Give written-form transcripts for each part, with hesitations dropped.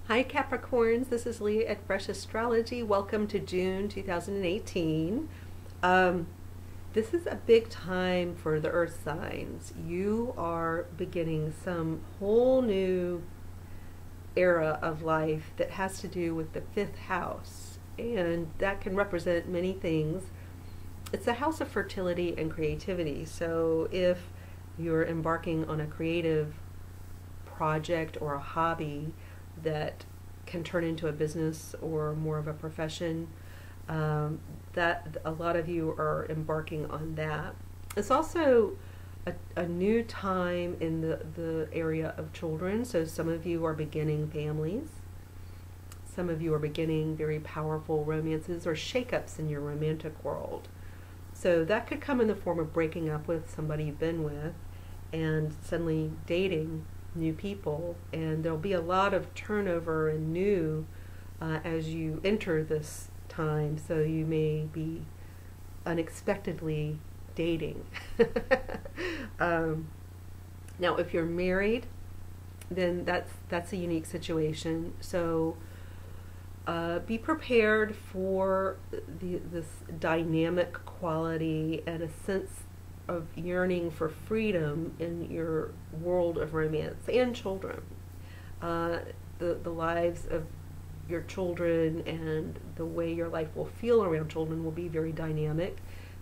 Hi Capricorns, this is Leah at Fresh Astrology. Welcome to June 2018. This is a big time for the earth signs. You are beginning some whole new era of life that has to do with the fifth house, and that can represent many things. It's a house of fertility and creativity, so if you're embarking on a creative project or a hobby that can turn into a business or more of a profession, that a lot of you are embarking on that. It's also a new time in the area of children, so some of you are beginning families. Some of you are beginning very powerful romances or shakeups in your romantic world. So that could come in the form of breaking up with somebody you've been with and suddenly dating new people, and there'll be a lot of turnover and new as you enter this time, so you may be unexpectedly dating. Now if you're married, then that's a unique situation, so be prepared for this dynamic quality and a sense of yearning for freedom in your world of romance and children. The lives of your children and the way your life will feel around children will be very dynamic.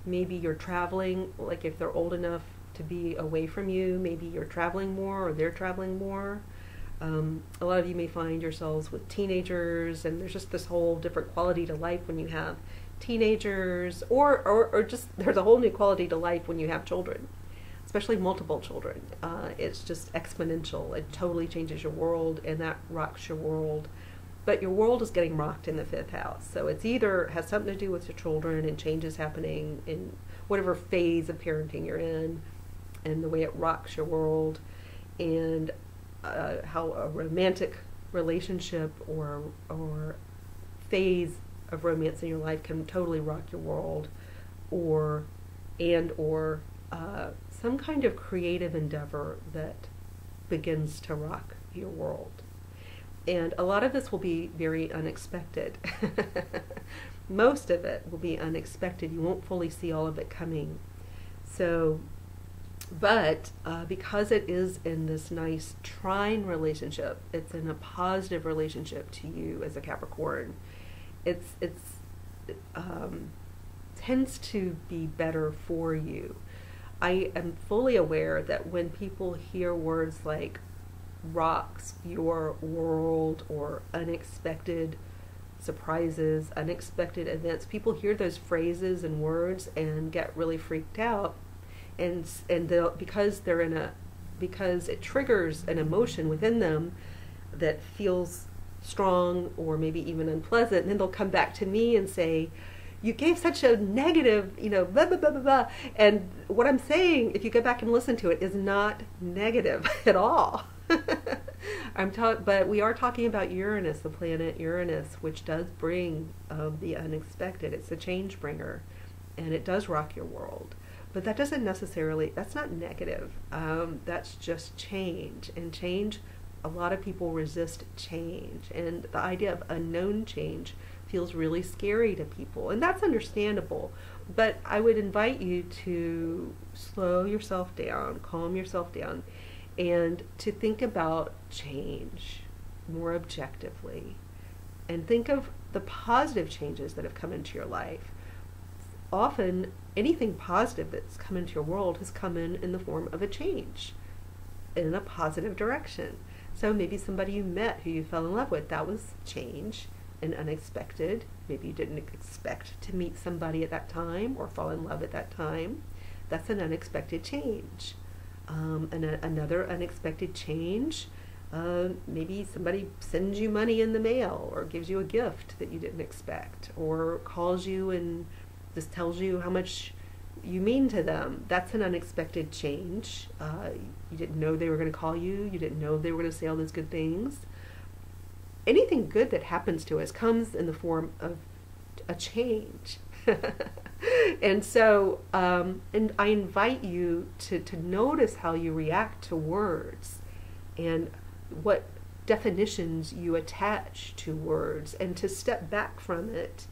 Maybe you're traveling, like if they're old enough to be away from you, maybe you're traveling more or they're traveling more. A lot of you may find yourselves with teenagers, and there's just this whole different quality to life when you have teenagers, or just there's a whole new quality to life when you have children, especially multiple children. It's just exponential. It totally changes your world, and that rocks your world. But your world is getting rocked in the fifth house, so it's either has something to do with your children and changes happening in whatever phase of parenting you're in, and the way it rocks your world, and how a romantic relationship or phase of romance in your life can totally rock your world, or some kind of creative endeavor that begins to rock your world. And a lot of this will be very unexpected. Most of it will be unexpected. You won't fully see all of it coming. So, but because it is in this nice trine relationship, it's in a positive relationship to you as a Capricorn. It tends to be better for you. I am fully aware that when people hear words like rocks your world or unexpected surprises, unexpected events, people hear those phrases and words and get really freaked out, and because it triggers an emotion within them that feels strong or maybe even unpleasant, and then they'll come back to me and say, you gave such a negative, blah, blah, blah, blah, blah. And what I'm saying, if you go back and listen to it, is not negative at all. But we are talking about Uranus, the planet Uranus, which does bring the unexpected. It's a change bringer, and it does rock your world. But that doesn't necessarily, that's not negative. That's just change. And change, a lot of people resist change. And the idea of unknown change feels really scary to people. And that's understandable. But I would invite you to slow yourself down, calm yourself down, and to think about change more objectively. And think of the positive changes that have come into your life. Often, anything positive that's come into your world has come in the form of a change in a positive direction. So maybe somebody you met who you fell in love with, that was change and unexpected. Maybe you didn't expect to meet somebody at that time or fall in love at that time. That's an unexpected change. Another unexpected change, maybe somebody sends you money in the mail or gives you a gift that you didn't expect, or calls you and just tells you how much you mean to them. That's an unexpected change. You didn't know they were going to call you. You didn't know they were going to say all those good things. Anything good that happens to us comes in the form of a change. And so, and I invite you to notice how you react to words and what definitions you attach to words, and to step back from it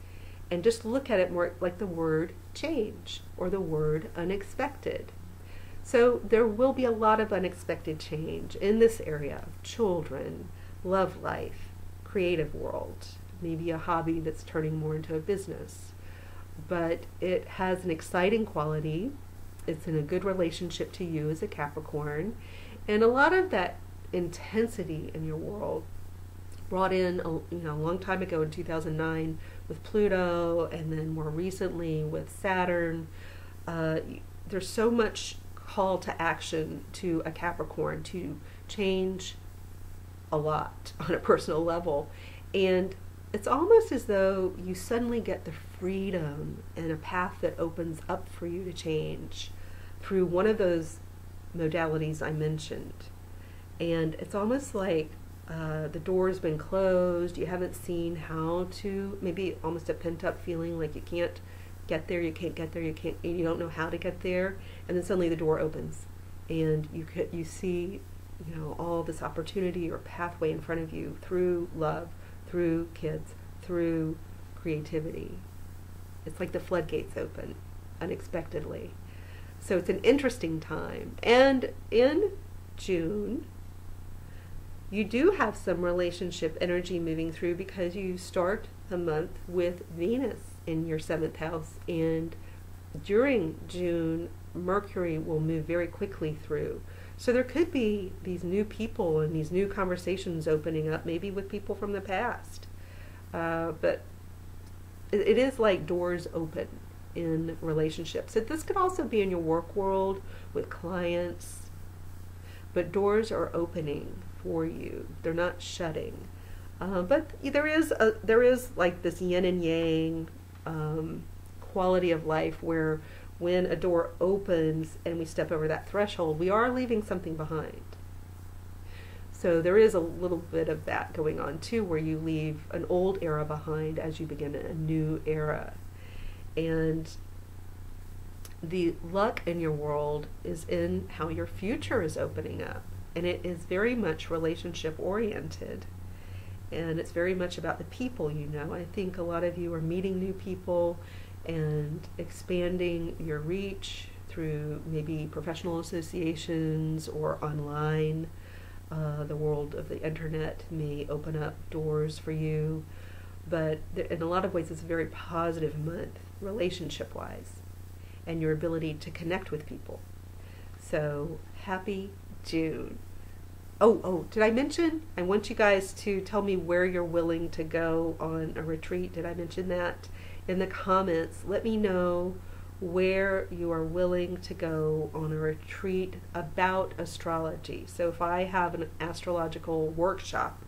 and just look at it more like the word change or the word unexpected. So there will be a lot of unexpected change in this area: children, love life, creative world, maybe a hobby that's turning more into a business. But it has an exciting quality. It's in a good relationship to you as a Capricorn. And a lot of that intensity in your world brought in a long time ago in 2009 with Pluto, and then more recently with Saturn. There's so much call to action to a Capricorn to change a lot on a personal level. And it's almost as though you suddenly get the freedom and a path that opens up for you to change through one of those modalities I mentioned. And it's almost like the door's been closed, you haven't seen how to, maybe almost a pent-up feeling like you can't get there, you can't get there, you don't know how to get there, and then suddenly the door opens and you see, all this opportunity or pathway in front of you through love, through kids, through creativity. It's like the floodgates open unexpectedly. So it's an interesting time. And in June, you do have some relationship energy moving through, because you start the month with Venus in your 7th house. And during June, Mercury will move very quickly through. So there could be these new people and these new conversations opening up, maybe with people from the past. But it is like doors open in relationships. This could also be in your work world with clients, but doors are opening for you. They're not shutting. But there is like this yin and yang quality of life, where when a door opens and we step over that threshold, we are leaving something behind. So there is a little bit of that going on too, where you leave an old era behind as you begin a new era. And the luck in your world is in how your future is opening up. And it is very much relationship oriented. And it's very much about the people you know. I think a lot of you are meeting new people and expanding your reach through maybe professional associations or online. The world of the internet may open up doors for you. But in a lot of ways, it's a very positive month, relationship-wise, and your ability to connect with people. So, happy June. Oh, did I mention? I want you guys to tell me where you're willing to go on a retreat. Did I mention that? In the comments, let me know where you are willing to go on a retreat about astrology. So if I have an astrological workshop,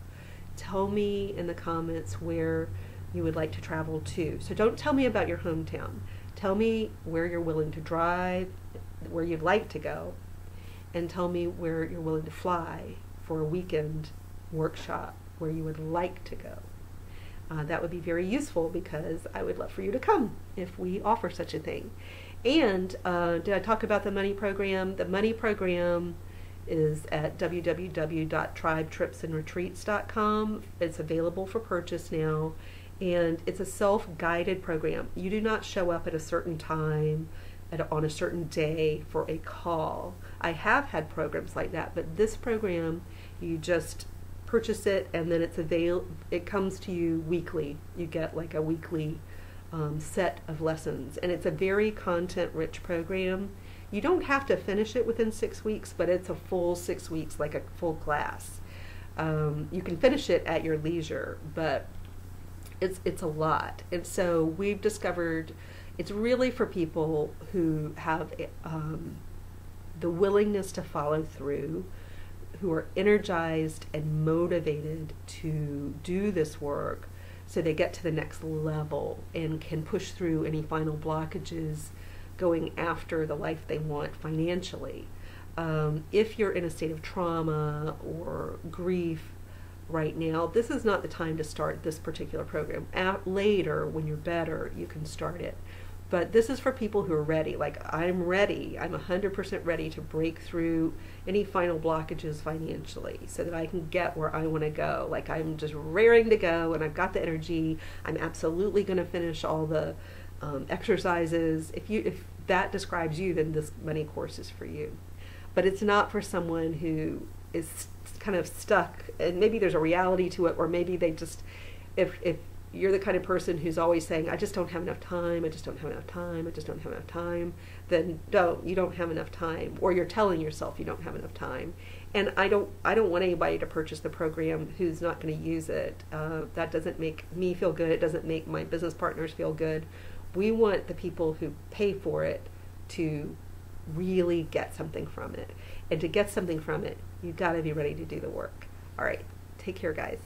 tell me in the comments where you would like to travel to. So don't tell me about your hometown. Tell me where you're willing to drive, where you'd like to go, and tell me where you're willing to fly for a weekend workshop where you would like to go. That would be very useful, because I would love for you to come if we offer such a thing. And did I talk about the money program? The money program is at www.tribetripsandretreats.com. It's available for purchase now, and it's a self-guided program. You do not show up at a certain time on a certain day for a call. I have had programs like that, but this program, you just purchase it, and then it comes to you weekly. You get like a weekly set of lessons, and it's a very content-rich program. You don't have to finish it within 6 weeks, but it's a full 6 weeks, like a full class. You can finish it at your leisure, but it's a lot. And so we've discovered it's really for people who have the willingness to follow through, who are energized and motivated to do this work, so they get to the next level and can push through any final blockages going after the life they want financially. If you're in a state of trauma or grief right now, this is not the time to start this particular program. Later, when you're better, you can start it. But this is for people who are ready. Like, I'm ready. I'm 100% ready to break through any final blockages financially so that I can get where I want to go. Like, I'm just raring to go, and I've got the energy. I'm absolutely going to finish all the exercises. If that describes you, then this money course is for you. But it's not for someone who is kind of stuck, and maybe there's a reality to it, or maybe they just, if you're the kind of person who's always saying, I just don't have enough time, I just don't have enough time, I just don't have enough time, then you don't have enough time, or you're telling yourself you don't have enough time. And I don't want anybody to purchase the program who's not going to use it. That doesn't make me feel good. It doesn't make my business partners feel good. We want the people who pay for it to really get something from it. And to get something from it, you've got to be ready to do the work. All right, take care, guys.